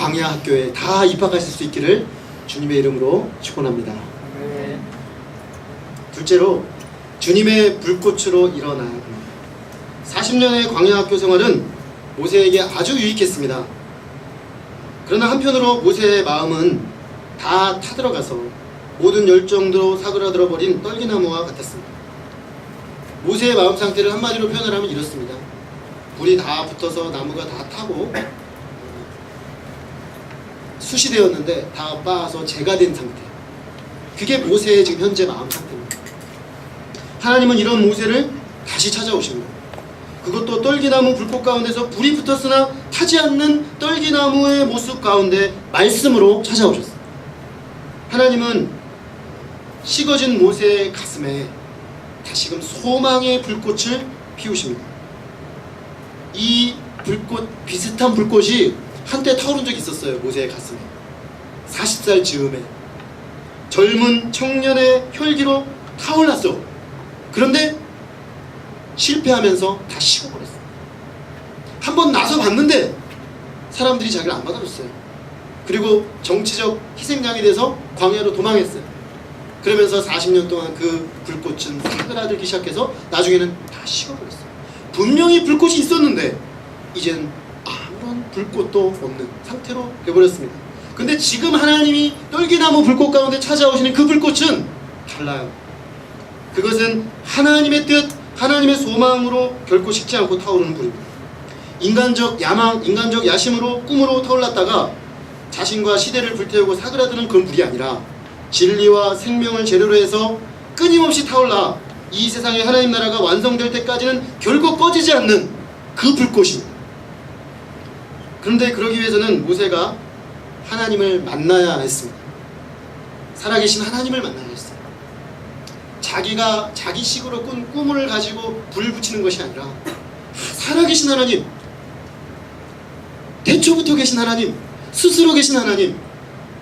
광야 학교에 다 입학하실 수 있기를 주님의 이름으로 축원합니다. 둘째로 주님의 불꽃으로 일어나 40년의 광야 학교 생활은 모세에게 아주 유익했습니다. 그러나 한편으로 모세의 마음은 다 타들어가서 모든 열정으로 사그라들어 버린 떨기나무와 같았습니다. 모세의 마음 상태를 한마디로 표현하면 이렇습니다. 불이 다 붙어서 나무가 다 타고 숯이 되었는데 다 빠서 재가 된 상태. 그게 모세의 지금 현재 마음 상태입니다. 하나님은 이런 모세를 다시 찾아오십니다. 그것도 떨기나무 불꽃 가운데서 불이 붙었으나 타지 않는 떨기나무의 모습 가운데 말씀으로 찾아오셨습니다. 하나님은 식어진 모세의 가슴에 다시금 소망의 불꽃을 피우십니다. 이 불꽃, 비슷한 불꽃이 한때 타오른 적이 있었어요. 모세의 가슴에 40살 즈음에 젊은 청년의 혈기로 타올랐어. 그런데 실패하면서 다 식어버렸어요. 한번 나서 봤는데 사람들이 자기를 안 받아줬어요. 그리고 정치적 희생양이 돼서 광야로 도망했어요. 그러면서 40년 동안 그 불꽃은 사그라들기 시작해서 나중에는 다 식어버렸어요. 분명히 불꽃이 있었는데 이젠 아무런 불꽃도 없는 상태로 되어버렸습니다. 근데 지금 하나님이 떨기나무 불꽃 가운데 찾아오시는 그 불꽃은 달라요. 그것은 하나님의 뜻, 하나님의 소망으로 결코 식지 않고 타오르는 불입니다. 인간적 야망, 인간적 야심으로 꿈으로 타올랐다가 자신과 시대를 불태우고 사그라드는 그런 불이 아니라 진리와 생명을 재료로 해서 끊임없이 타올라 이 세상의 하나님 나라가 완성될 때까지는 결코 꺼지지 않는 그 불꽃입니다. 그런데 그러기 위해서는 모세가 하나님을 만나야 했습니다. 살아계신 하나님을 만나야 했어요. 자기가 자기식으로 꾼 꿈을 가지고 불 붙이는 것이 아니라 살아계신 하나님, 태초부터 계신 하나님, 스스로 계신 하나님,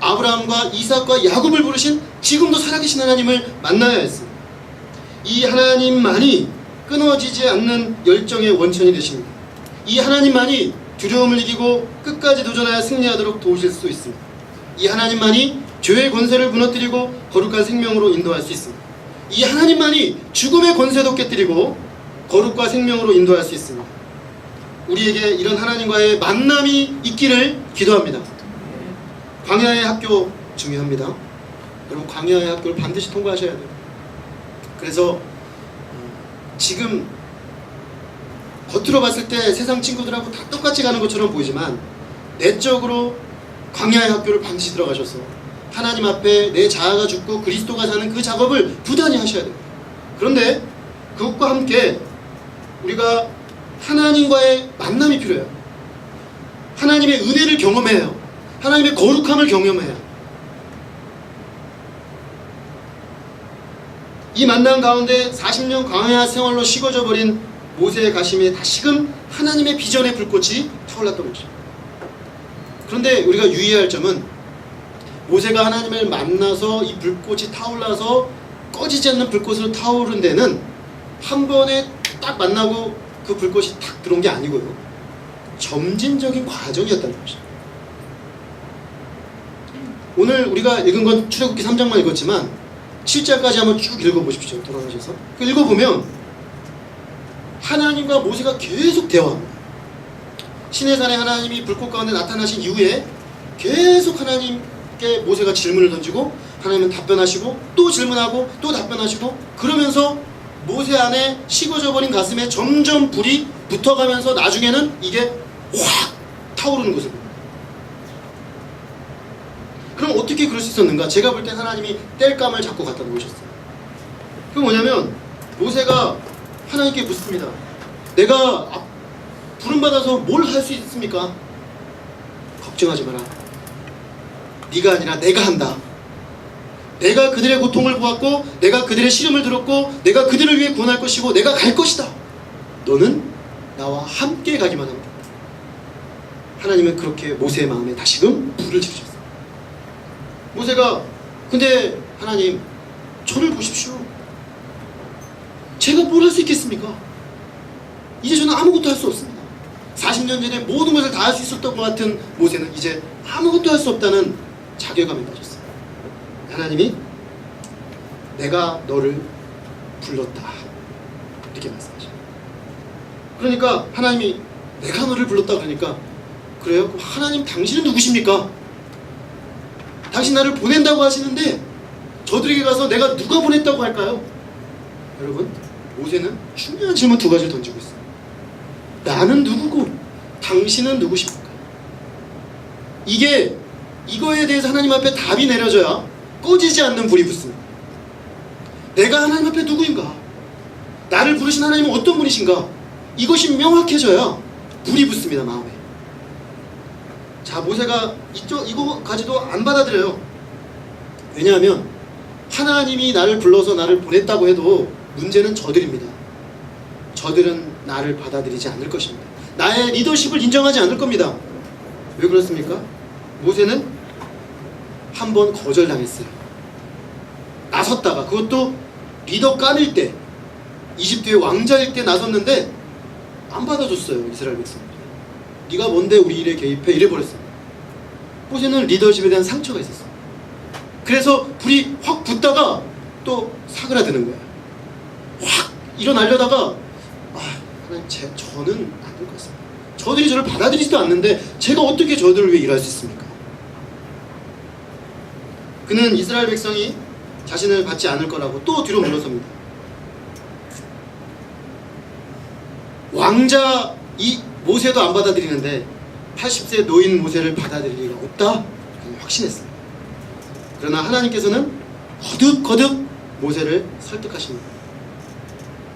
아브라함과 이삭과 야곱을 부르신 지금도 살아계신 하나님을 만나야 했습니다. 이 하나님만이 끊어지지 않는 열정의 원천이 되십니다. 이 하나님만이 두려움을 이기고 끝까지 도전하여 승리하도록 도우실 수 있습니다. 이 하나님만이 죄의 권세를 무너뜨리고 거룩한 생명으로 인도할 수 있습니다. 이 하나님만이 죽음의 권세도 깨뜨리고 거룩과 생명으로 인도할 수 있습니다. 우리에게 이런 하나님과의 만남이 있기를 기도합니다. 광야의 학교 중요합니다. 여러분, 광야의 학교를 반드시 통과하셔야 돼요. 그래서 지금 겉으로 봤을 때 세상 친구들하고 다 똑같이 가는 것처럼 보이지만 내적으로 광야의 학교를 반드시 들어가셔서 하나님 앞에 내 자아가 죽고 그리스도가 사는 그 작업을 부단히 하셔야 돼요. 그런데 그것과 함께 우리가 하나님과의 만남이 필요해요. 하나님의 은혜를 경험해요. 하나님의 거룩함을 경험해요. 이 만남 가운데 40년 광야 생활로 식어져 버린 모세의 가심에 다시금 하나님의 비전의 불꽃이 타올랐던 것이죠. 그런데 우리가 유의해야 할 점은 모세가 하나님을 만나서 이 불꽃이 타올라서 꺼지지 않는 불꽃으로 타오른 데는 한 번에 딱 만나고 그 불꽃이 탁 들어온 게 아니고요. 점진적인 과정이었다는 것이죠. 오늘 우리가 읽은 건 출애굽기 3장만 읽었지만 7장까지 한번 쭉 읽어보십시오. 돌아가셔서 읽어보면 하나님과 모세가 계속 대화합니다. 시내산에 하나님이 불꽃 가운데 나타나신 이후에 계속 하나님께 모세가 질문을 던지고 하나님은 답변하시고 또 질문하고 또 답변하시고 그러면서 모세 안에 식어져 버린 가슴에 점점 불이 붙어가면서 나중에는 이게 확 타오르는 것을 봅니다. 그럼 어떻게 그럴 수 있었는가? 제가 볼 때 하나님이 땔감을 잡고 갖다 놓으셨어요. 그게 뭐냐면 모세가 하나님께 묻습니다. 내가 부름받아서 뭘 할 수 있습니까? 걱정하지 마라. 네가 아니라 내가 한다. 내가 그들의 고통을 보았고 내가 그들의 시름을 들었고 내가 그들을 위해 구원할 것이고 내가 갈 것이다. 너는 나와 함께 가기만 합니다. 하나님은 그렇게 모세의 마음에 다시금 불을 지르셨어요. 모세가 근데 하나님 저를 보십시오. 제가 뭘 할 수 있겠습니까? 이제 저는 아무것도 할 수 없습니다. 40년 전에 모든 것을 다 할 수 있었던 것 같은 모세는 이제 아무것도 할 수 없다는 자괴감에 빠졌어요. 하나님이 내가 너를 불렀다 이렇게 말씀하십니다. 그러니까 하나님이 내가 너를 불렀다 그러니까 그래요? 그럼 하나님 당신은 누구십니까? 당신 나를 보낸다고 하시는데 저들에게 가서 내가 누가 보냈다고 할까요? 여러분, 모세는 중요한 질문 두 가지를 던지고 있어요. 나는 누구고 당신은 누구십니까? 이거에 대해서 하나님 앞에 답이 내려져야 꺼지지 않는 불이 붙습니다. 내가 하나님 앞에 누구인가? 나를 부르신 하나님은 어떤 분이신가? 이것이 명확해져야 불이 붙습니다, 마음에. 자, 모세가 이거까지도 안 받아들여요. 왜냐하면 하나님이 나를 불러서 나를 보냈다고 해도 문제는 저들입니다. 저들은 나를 받아들이지 않을 것입니다. 나의 리더십을 인정하지 않을 겁니다. 왜 그렇습니까? 모세는 한 번 거절당했어요. 나섰다가, 그것도 리더감일 때, 이집트의 왕자일 때 나섰는데 안 받아줬어요, 이스라엘 백성들이. 네가 뭔데 우리 일에 개입해? 이래버렸어요. 모세는 리더십에 대한 상처가 있었어요. 그래서 불이 확 붙다가 또 사그라드는 거예요. 확 일어나려다가 하나님, 저는 안 될 것 같습니다. 저들이 저를 받아들이지도 않는데 제가 어떻게 저들을 위해 일할 수 있습니까? 그는 이스라엘 백성이 자신을 받지 않을 거라고 또 뒤로 물러섭니다. 왕자 이 모세도 안 받아들이는데 80세 노인 모세를 받아들일 리가 없다, 확신했어요. 그러나 하나님께서는 거듭 모세를 설득하십니다.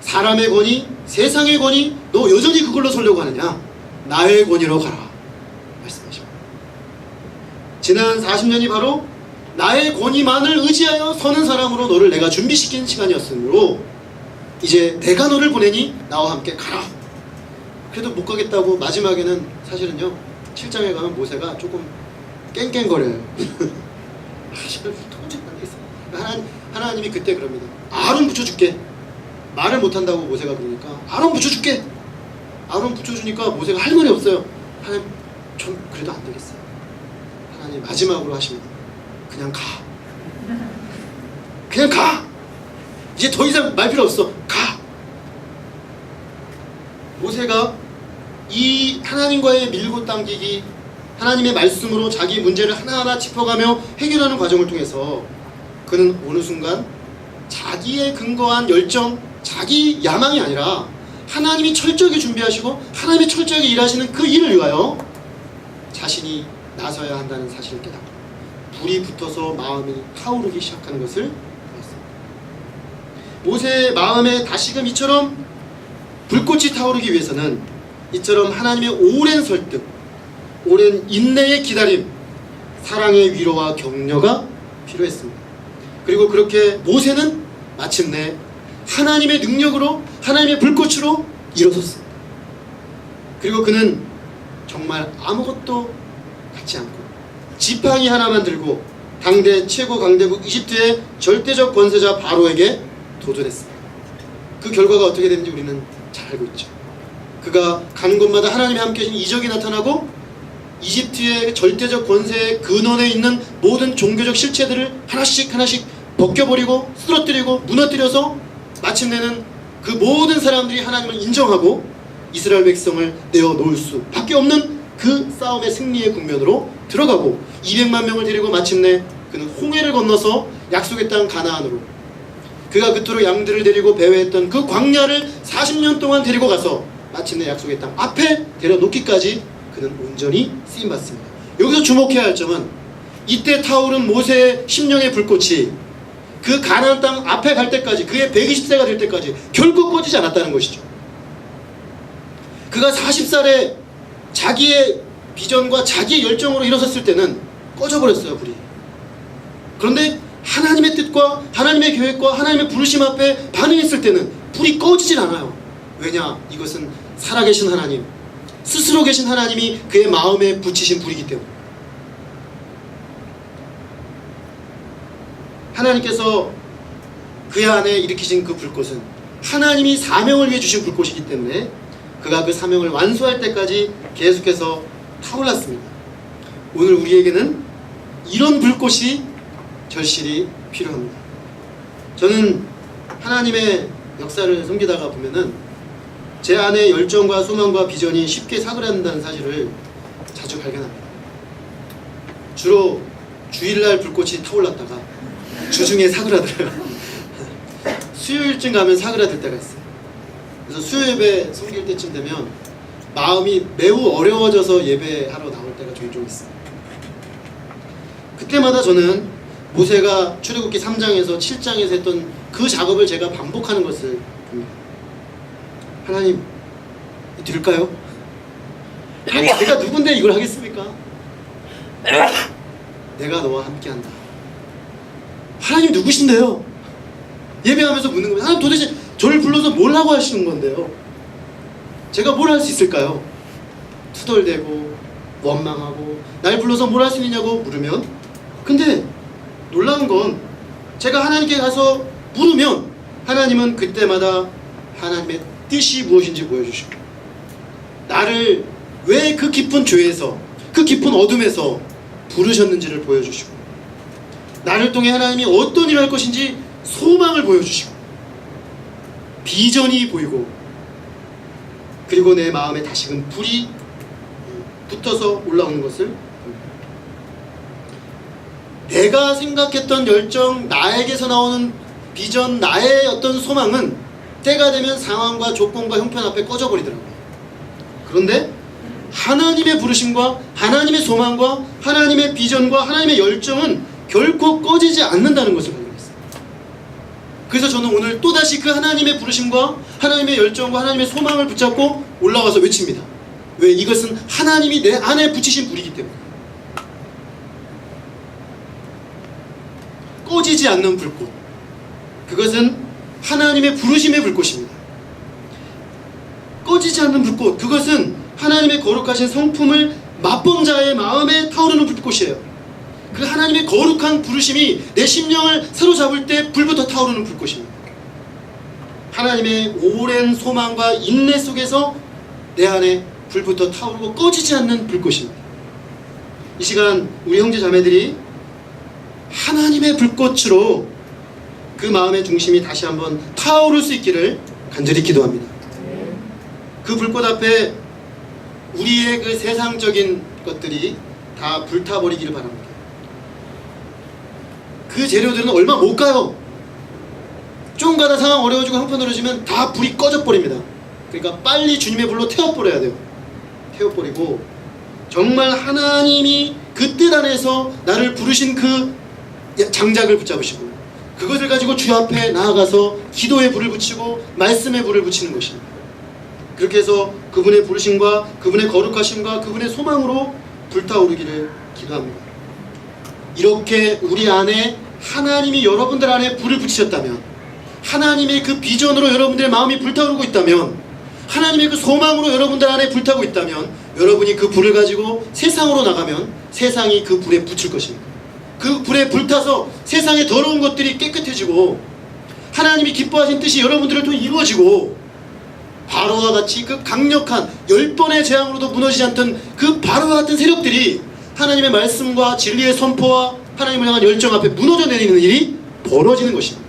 사람의 권위, 세상의 권위, 너 여전히 그걸로 서려고 하느냐? 나의 권위로 가라 말씀하십니다. 지난 40년이 바로 나의 권위만을 의지하여 서는 사람으로 너를 내가 준비시킨 시간이었으므로 이제 내가 너를 보내니 나와 함께 가라. 그래도 못 가겠다고 마지막에는 사실은요, 7장에 가면 모세가 조금 깽깽거려요. 도저히 안 되겠어. 하나님이 그때 그럽니다. 아론 붙여줄게. 말을 못한다고 모세가 그러니까 아론 붙여줄게. 아론 붙여주니까 모세가 할 말이 없어요. 하나님, 좀 그래도 안 되겠어요. 하나님 마지막으로 하십니다. 그냥 가. 그냥 가. 이제 더 이상 말 필요 없어. 가. 모세가 이 하나님과의 밀고 당기기, 하나님의 말씀으로 자기 문제를 하나하나 짚어가며 해결하는 과정을 통해서 그는 어느 순간 자기의 근거한 열정, 자기 야망이 아니라 하나님이 철저하게 준비하시고 하나님이 철저하게 일하시는 그 일을 위하여 자신이 나서야 한다는 사실을 깨닫고 불이 붙어서 마음이 타오르기 시작하는 것을 보았습니다. 모세의 마음에 다시금 이처럼 불꽃이 타오르기 위해서는 이처럼 하나님의 오랜 설득, 오랜 인내의 기다림, 사랑의 위로와 격려가 필요했습니다. 그리고 그렇게 모세는 마침내 하나님의 능력으로, 하나님의 불꽃으로 일어섰습니다. 그리고 그는 정말 아무것도 갖지 않고 지팡이 하나만 들고 당대 최고 강대국 이집트의 절대적 권세자 바로에게 도전했습니다. 그 결과가 어떻게 됐는지 우리는 잘 알고 있죠. 그가 가는 곳마다 하나님이 함께 하신 이적이 나타나고 이집트의 절대적 권세의 근원에 있는 모든 종교적 실체들을 하나씩 벗겨버리고 쓰러뜨리고 무너뜨려서 마침내는 그 모든 사람들이 하나님을 인정하고 이스라엘 백성을 내어놓을 수밖에 없는 그 싸움의 승리의 국면으로 들어가고 200만 명을 데리고 마침내 그는 홍해를 건너서 약속의 땅 가나안으로, 그가 그토록 양들을 데리고 배회했던 그 광야를 40년 동안 데리고 가서 마침내 약속의 땅 앞에 데려놓기까지 그는 온전히 쓰임받습니다. 여기서 주목해야 할 점은 이때 타오른 모세의 심령의 불꽃이 그 가나안 땅 앞에 갈 때까지, 그의 120세가 될 때까지 결국 꺼지지 않았다는 것이죠. 그가 40살에 자기의 비전과 자기의 열정으로 일어섰을 때는 꺼져버렸어요, 불이. 그런데 하나님의 뜻과 하나님의 계획과 하나님의 부르심 앞에 반응했을 때는 불이 꺼지질 않아요. 왜냐? 이것은 살아계신 하나님, 스스로 계신 하나님이 그의 마음에 붙이신 불이기 때문에. 하나님께서 그의 안에 일으키신 그 불꽃은 하나님이 사명을 위해 주신 불꽃이기 때문에 그가 그 사명을 완수할 때까지 계속해서 타올랐습니다. 오늘 우리에게는 이런 불꽃이 절실히 필요합니다. 저는 하나님의 역사를 섬기다가 보면은 제 안에 열정과 소망과 비전이 쉽게 사그라든다는 사실을 자주 발견합니다. 주로 주일날 불꽃이 타올랐다가 주중에 사그라들어요. 수요일쯤 가면 사그라들 때가 있어요. 그래서 수요 예배 섬길 때쯤 되면 마음이 매우 어려워져서 예배하러 나올 때가 종종 있어요. 그때마다 저는 모세가 출애굽기 3장에서 7장에서 했던 그 작업을 제가 반복하는 것을 봅니다. 하나님, 될까요? 내가 누군데 이걸 하겠습니까? 내가 너와 함께한다. 하나님 누구신데요? 예배하면서 묻는 겁니다. 하나님 도대체 저를 불러서 뭘 하고 하시는 건데요? 제가 뭘 할 수 있을까요? 투덜대고 원망하고 날 불러서 뭘 할 수 있느냐고 물으면, 근데 놀라운 건 제가 하나님께 가서 물으면 하나님은 그때마다 하나님의 뜻이 무엇인지 보여주시고, 나를 왜 그 깊은 죄에서, 그 깊은 어둠에서 부르셨는지를 보여주시고, 나를 통해 하나님이 어떤 일을 할 것인지 소망을 보여주시고, 비전이 보이고, 그리고 내 마음에 다시금 불이 붙어서 올라오는 것을 보입니다. 내가 생각했던 열정, 나에게서 나오는 비전, 나의 어떤 소망은 때가 되면 상황과 조건과 형편 앞에 꺼져버리더라고요. 그런데 하나님의 부르심과 하나님의 소망과 하나님의 비전과 하나님의 열정은 결코 꺼지지 않는다는 것을 발견했어요. 그래서 저는 오늘 또다시 그 하나님의 부르심과 하나님의 열정과 하나님의 소망을 붙잡고 올라와서 외칩니다. 왜? 이것은 하나님이 내 안에 붙이신 불이기 때문에. 꺼지지 않는 불꽃, 그것은 하나님의 부르심의 불꽃입니다. 꺼지지 않는 불꽃, 그것은 하나님의 거룩하신 성품을 맛본 자의 마음에 타오르는 불꽃이에요. 그 하나님의 거룩한 부르심이 내 심령을 사로잡을 때 불부터 타오르는 불꽃입니다. 하나님의 오랜 소망과 인내 속에서 내 안에 불부터 타오르고 꺼지지 않는 불꽃입니다. 이 시간 우리 형제 자매들이 하나님의 불꽃으로 그 마음의 중심이 다시 한번 타오를 수 있기를 간절히 기도합니다. 그 불꽃 앞에 우리의 그 세상적인 것들이 다 불타버리기를 바랍니다. 그 재료들은 얼마 못 가요. 좀 가다 상황 어려워지고 형편없어지면 다 불이 꺼져버립니다. 그러니까 빨리 주님의 불로 태워버려야 돼요. 태워버리고 정말 하나님이 그 뜻 안에서 나를 부르신 그 장작을 붙잡으시고 그것을 가지고 주 앞에 나아가서 기도의 불을 붙이고 말씀의 불을 붙이는 것입니다. 그렇게 해서 그분의 부르심과 그분의 거룩하심과 그분의 소망으로 불타오르기를 기도합니다. 이렇게 우리 안에 하나님이 여러분들 안에 불을 붙이셨다면, 하나님의 그 비전으로 여러분들의 마음이 불타오르고 있다면, 하나님의 그 소망으로 여러분들 안에 불타고 있다면, 여러분이 그 불을 가지고 세상으로 나가면 세상이 그 불에 붙을 것입니다. 그 불에 불타서 세상의 더러운 것들이 깨끗해지고 하나님이 기뻐하신 뜻이 여러분들을 통해 이루어지고, 바로와 같이 그 강력한 10번의 재앙으로도 무너지지 않던 그 바로와 같은 세력들이 하나님의 말씀과 진리의 선포와 하나님을 향한 열정 앞에 무너져 내리는 일이 벌어지는 것입니다.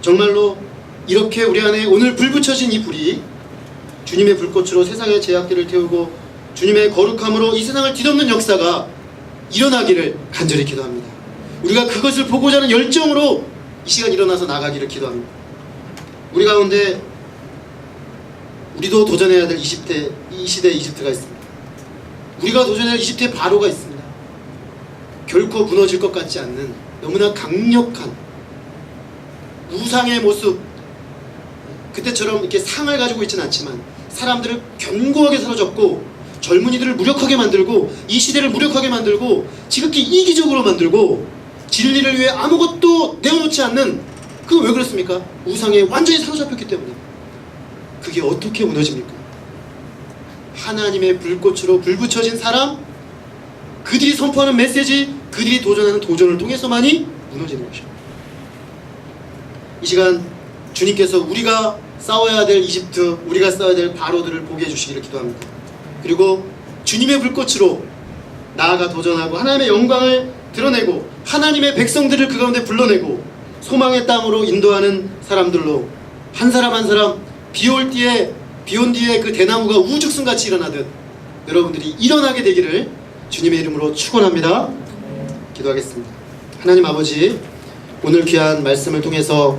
정말로 이렇게 우리 안에 오늘 불 붙여진 이 불이 주님의 불꽃으로 세상의 죄악들을 태우고 주님의 거룩함으로 이 세상을 뒤덮는 역사가 일어나기를 간절히 기도합니다. 우리가 그것을 보고자 하는 열정으로 이 시간 일어나서 나가기를 기도합니다. 우리 가운데 우리도 도전해야 될 20대, 이 시대의 이집트가 있습니다. 우리가 도전해야 할 20대의 바로가 있습니다. 결코 무너질 것 같지 않는 너무나 강력한 우상의 모습, 그때처럼 이렇게 상을 가지고 있지는 않지만 사람들을 견고하게 사로잡고 젊은이들을 무력하게 만들고 이 시대를 무력하게 만들고 지극히 이기적으로 만들고 진리를 위해 아무것도 내어놓지 않는, 그 왜 그렇습니까? 우상에 완전히 사로잡혔기 때문에. 그게 어떻게 무너집니까? 하나님의 불꽃으로 불붙여진 사람, 그들이 선포하는 메시지, 그들이 도전하는 도전을 통해서만이 무너지는 것입니다. 이 시간 주님께서 우리가 싸워야 될 이집트, 우리가 싸워야 될 바로들을 보게 해주시기를 기도합니다. 그리고 주님의 불꽃으로 나아가 도전하고 하나님의 영광을 드러내고 하나님의 백성들을 그 가운데 불러내고 소망의 땅으로 인도하는 사람들로 한 사람 한 사람 비온 뒤에 그 대나무가 우죽순같이 일어나듯 여러분들이 일어나게 되기를 주님의 이름으로 축원합니다. 기도하겠습니다. 하나님 아버지, 오늘 귀한 말씀을 통해서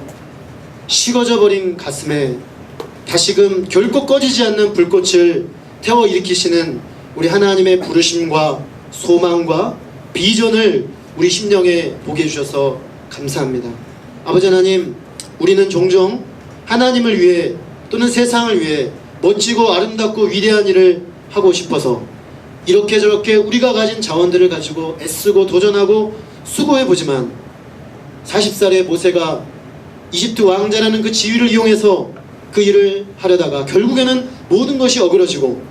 식어져 버린 가슴에 다시금 결코 꺼지지 않는 불꽃을 태워 일으키시는 우리 하나님의 부르심과 소망과 비전을 우리 심령에 보게 해주셔서 감사합니다. 아버지 하나님, 우리는 종종 하나님을 위해 또는 세상을 위해 멋지고 아름답고 위대한 일을 하고 싶어서 이렇게 저렇게 우리가 가진 자원들을 가지고 애쓰고 도전하고 수고해보지만 40살의 모세가 이집트 왕자라는 그 지위를 이용해서 그 일을 하려다가 결국에는 모든 것이 어그러지고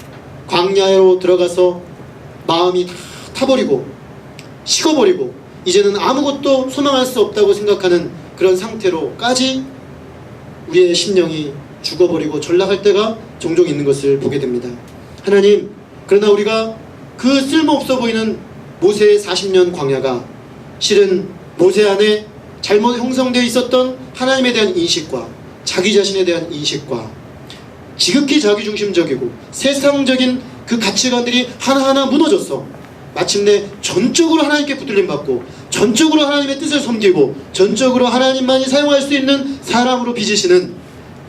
광야로 들어가서 마음이 다 타버리고 식어버리고 이제는 아무것도 소망할 수 없다고 생각하는 그런 상태로까지 우리의 심령이 죽어버리고 전락할 때가 종종 있는 것을 보게 됩니다. 하나님, 그러나 우리가 그 쓸모없어 보이는 모세의 40년 광야가 실은 모세 안에 잘못 형성되어 있었던 하나님에 대한 인식과 자기 자신에 대한 인식과 지극히 자기중심적이고 세상적인 그 가치관들이 하나하나 무너졌어. 마침내 전적으로 하나님께 붙들림받고 전적으로 하나님의 뜻을 섬기고 전적으로 하나님만이 사용할 수 있는 사람으로 빚으시는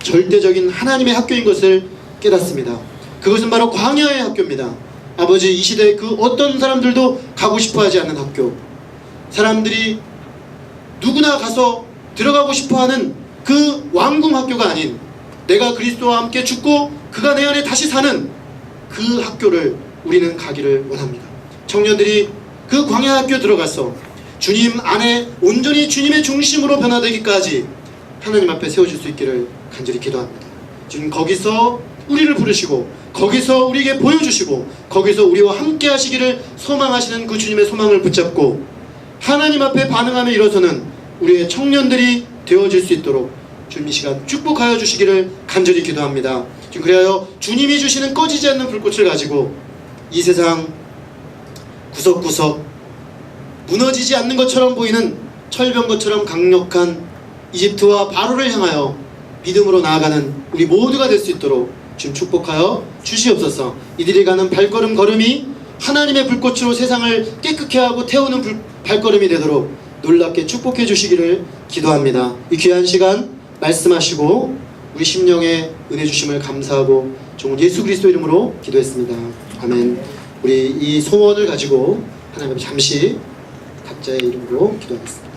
절대적인 하나님의 학교인 것을 깨닫습니다. 그것은 바로 광야의 학교입니다. 아버지, 이 시대에 그 어떤 사람들도 가고 싶어하지 않는 학교, 사람들이 누구나 가서 들어가고 싶어하는 그 왕궁 학교가 아닌 내가 그리스도와 함께 죽고 그가 내 안에 다시 사는 그 학교를 우리는 가기를 원합니다. 청년들이 그 광야 학교 들어가서 주님 안에 온전히 주님의 중심으로 변화되기까지 하나님 앞에 세워질 수 있기를 간절히 기도합니다. 주님, 거기서 우리를 부르시고 거기서 우리에게 보여주시고 거기서 우리와 함께 하시기를 소망하시는 그 주님의 소망을 붙잡고 하나님 앞에 반응하며 일어서는 우리의 청년들이 되어질 수 있도록 주님 이 시간 축복하여 주시기를 간절히 기도합니다. 지금 그리하여 주님이 주시는 꺼지지 않는 불꽃을 가지고 이 세상 구석구석 무너지지 않는 것처럼 보이는 철병것처럼 강력한 이집트와 바로를 향하여 믿음으로 나아가는 우리 모두가 될 수 있도록 주님 축복하여 주시옵소서. 이들이 가는 걸음이 하나님의 불꽃으로 세상을 깨끗게 하고 태우는 발걸음이 되도록 놀랍게 축복해 주시기를 기도합니다. 이 귀한 시간 말씀하시고 우리 심령에 은혜 주심을 감사하고 종 예수 그리스도 이름으로 기도했습니다. 아멘. 우리 이 소원을 가지고 하나님 잠시 각자의 이름으로 기도하겠습니다.